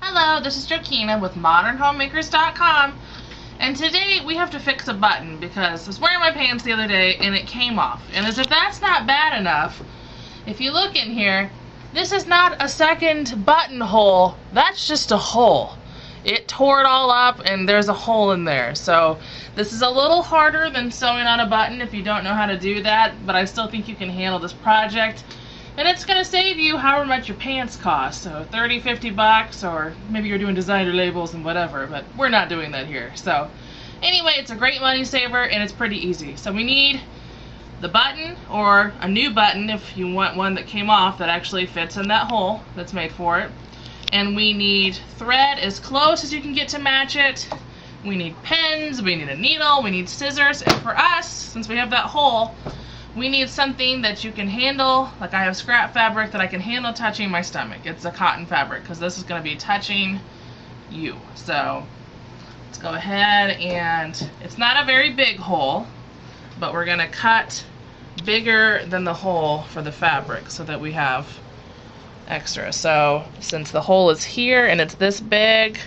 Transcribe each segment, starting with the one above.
Hello, this is Jokina with ModernHomemakers.com, and today we have to fix a button because I was wearing my pants the other day and it came off. And as if that's not bad enough, if you look in here, this is not a second buttonhole, that's just a hole. It tore it all up and there's a hole in there. So this is a little harder than sewing on a button if you don't know how to do that, but I still think you can handle this project. And it's going to save you however much your pants cost, so 30, 50 bucks, or maybe you're doing designer labels and whatever, but we're not doing that here. So anyway, it's a great money saver and it's pretty easy. So we need the button, or a new button if you want one that came off that actually fits in that hole that's made for it. And we need thread as close as you can get to match it. We need pins, we need a needle, we need scissors, and for us, since we have that hole, we need something that you can handle. Like I have scrap fabric that I can handle touching my stomach. It's a cotton fabric because this is going to be touching you. So let's go ahead, and it's not a very big hole, but we're going to cut bigger than the hole for the fabric so that we have extra. So since the hole is here and it's this big,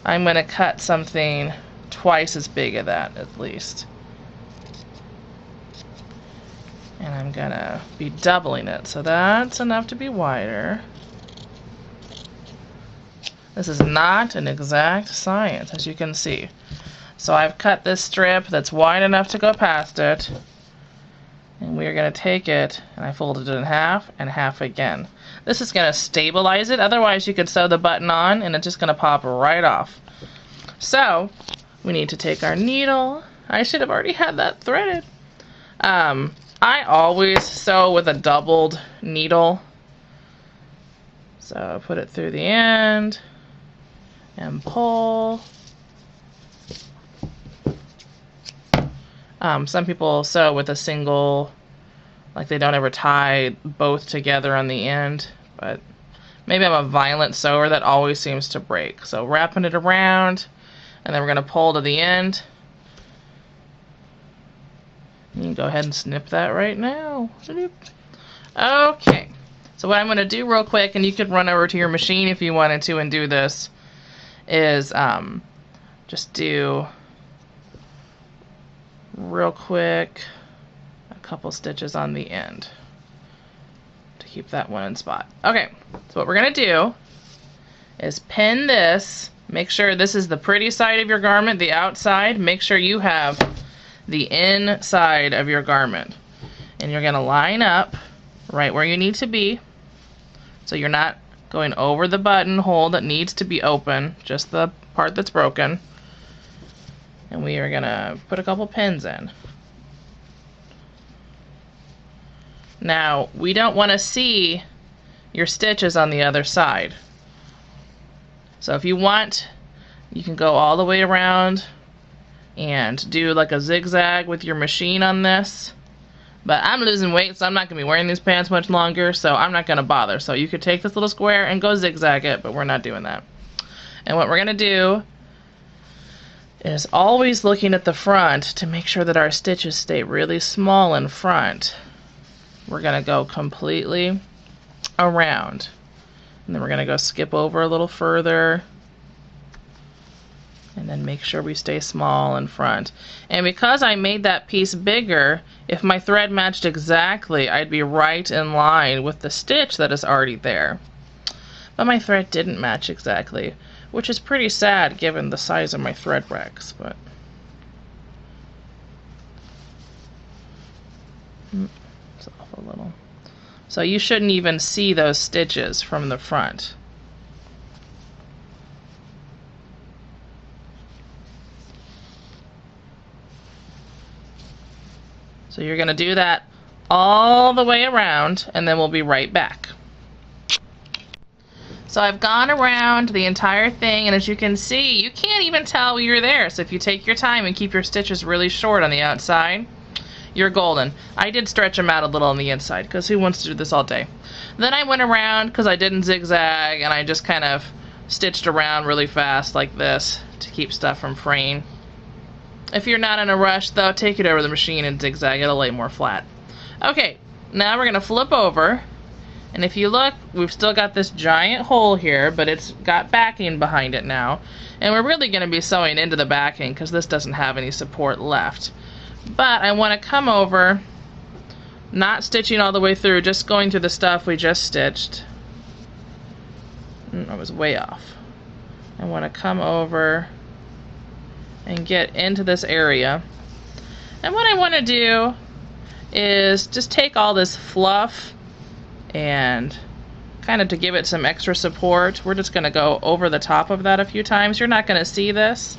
I'm going to cut something twice as big as that at least. And I'm gonna be doubling it, so that's enough to be wider. This is not an exact science, as you can see. So I've cut this strip that's wide enough to go past it, and we're gonna take it, and I folded it in half and half again. This is gonna stabilize it, otherwise you could sew the button on and it's just gonna pop right off. So we need to take our needle. I should have already had that threaded. I always sew with a doubled needle. So put it through the end and pull. Some people sew with a single, like they don't ever tie both together on the end, but maybe I'm a violent sewer that always seems to break. So wrapping it around, and then we're going to pull to the end. You can go ahead and snip that right now. Okay, so what I'm going to do real quick, and you could run over to your machine if you wanted to and do this, is just do real quick a couple stitches on the end to keep that one in spot. Okay, so what we're going to do is pin this. Make sure this is the pretty side of your garment, the outside. Make sure you have the inside of your garment, and you're going to line up right where you need to be, so you're not going over the buttonhole that needs to be open, just the part that's broken. And we are going to put a couple pins in. Now we don't want to see your stitches on the other side, so if you want, you can go all the way around and do like a zigzag with your machine on this, but I'm losing weight, so I'm not going to be wearing these pants much longer, so I'm not going to bother. So you could take this little square and go zigzag it, but we're not doing that. And what we're going to do is always looking at the front to make sure that our stitches stay really small in front. We're going to go completely around, and then we're going to go skip over a little further, and then make sure we stay small in front. And because I made that piece bigger, if my thread matched exactly, I'd be right in line with the stitch that is already there. But my thread didn't match exactly, which is pretty sad given the size of my thread racks. But it's off a little. So you shouldn't even see those stitches from the front. So you're going to do that all the way around, and then we'll be right back. So I've gone around the entire thing, and as you can see, you can't even tell you're there. So if you take your time and keep your stitches really short on the outside, you're golden. I did stretch them out a little on the inside, because who wants to do this all day? Then I went around, because I didn't zigzag, and I just kind of stitched around really fast like this to keep stuff from fraying. If you're not in a rush, though, take it over the machine and zigzag. It'll lay more flat. Okay, now we're going to flip over And if you look, we've still got this giant hole here, but it's got backing behind it now. And we're really going to be sewing into the backing because this doesn't have any support left. But I want to come over, not stitching all the way through, just going through the stuff we just stitched. I was way off. I want to come over and get into this area. And what I want to do is just take all this fluff and kind of to give it some extra support, we're just going to go over the top of that a few times. You're not going to see this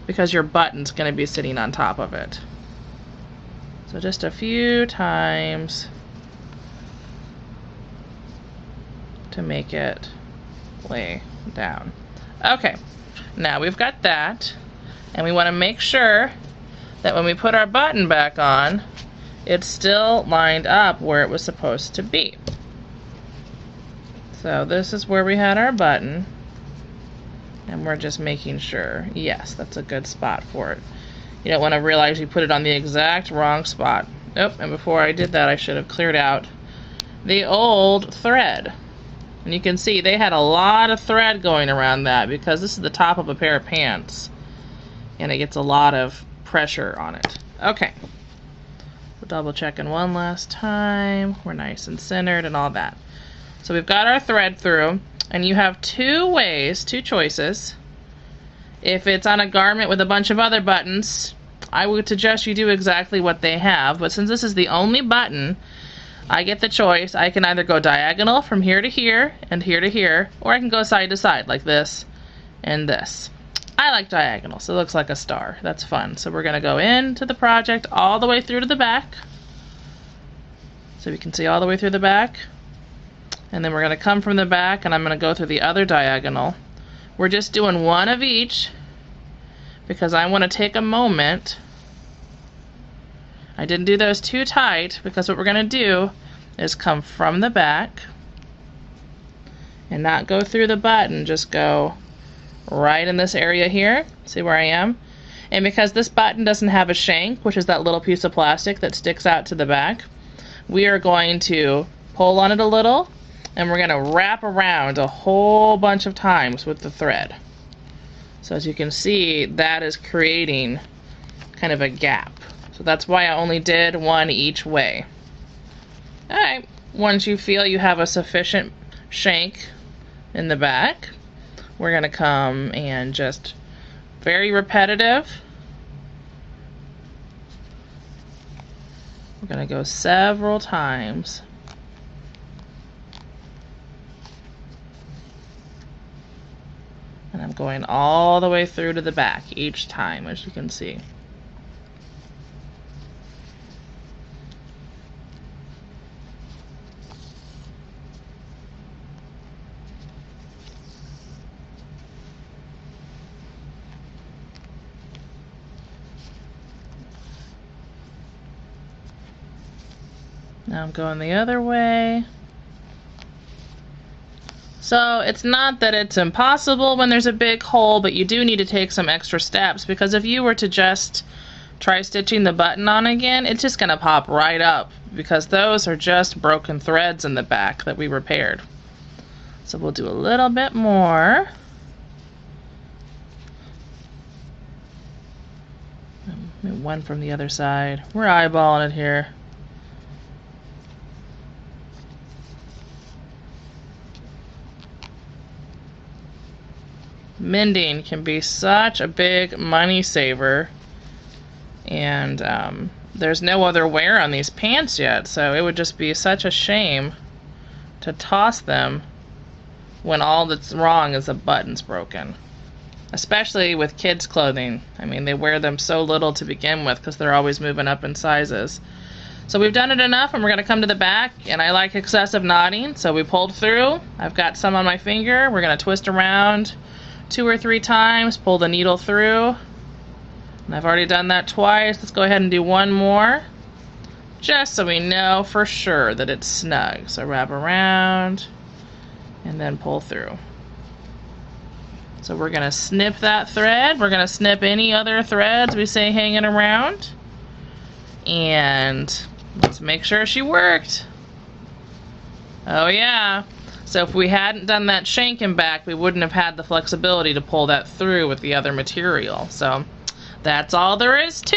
because your button's going to be sitting on top of it. So just a few times to make it lay down. Okay, now we've got that, and we want to make sure that when we put our button back on, it's still lined up where it was supposed to be. So this is where we had our button, and we're just making sure, yes, that's a good spot for it. You don't want to realize you put it on the exact wrong spot. Oh, and before I did that, I should have cleared out the old thread. And you can see they had a lot of thread going around that because this is the top of a pair of pants, and it gets a lot of pressure on it. Okay, we'll double checking one last time. We're nice and centered and all that. So we've got our thread through, and you have two choices. If it's on a garment with a bunch of other buttons, I would suggest you do exactly what they have, but since this is the only button, I get the choice. I can either go diagonal from here to here and here to here, or I can go side to side like this and this. I like diagonal, so it looks like a star. That's fun. So we're going to go into the project all the way through to the back. So we can see all the way through the back. And then we're going to come from the back, and I'm going to go through the other diagonal. We're just doing one of each because I want to take a moment. I didn't do those too tight because what we're going to do is come from the back and not go through the button, just go right in this area here. See where I am? And because this button doesn't have a shank, which is that little piece of plastic that sticks out to the back, we are going to pull on it a little, and we're going to wrap around a whole bunch of times with the thread. So as you can see, that is creating kind of a gap. So that's why I only did one each way. Alright, once you feel you have a sufficient shank in the back, we're going to come and just very repetitive. We're going to go several times. And I'm going all the way through to the back each time, as you can see. Now I'm going the other way. So it's not that it's impossible when there's a big hole, but you do need to take some extra steps, because if you were to just try stitching the button on again, it's just going to pop right up, because those are just broken threads in the back that we repaired. So we'll do a little bit more. And one from the other side. We're eyeballing it here. Mending can be such a big money saver, and there's no other wear on these pants yet, so it would just be such a shame to toss them when all that's wrong is the button's broken. Especially with kids' clothing. I mean, they wear them so little to begin with because they're always moving up in sizes. So we've done it enough, and we're going to come to the back, and I like excessive knotting, so we pulled through. I've got some on my finger. We're going to twist around 2 or 3 times, pull the needle through, and I've already done that twice. Let's go ahead and do one more, just so we know for sure that it's snug. So wrap around and then pull through. So we're going to snip that thread. We're going to snip any other threads we see hanging around, and let's make sure she worked. Oh yeah. So if we hadn't done that shank and back, we wouldn't have had the flexibility to pull that through with the other material. So that's all there is to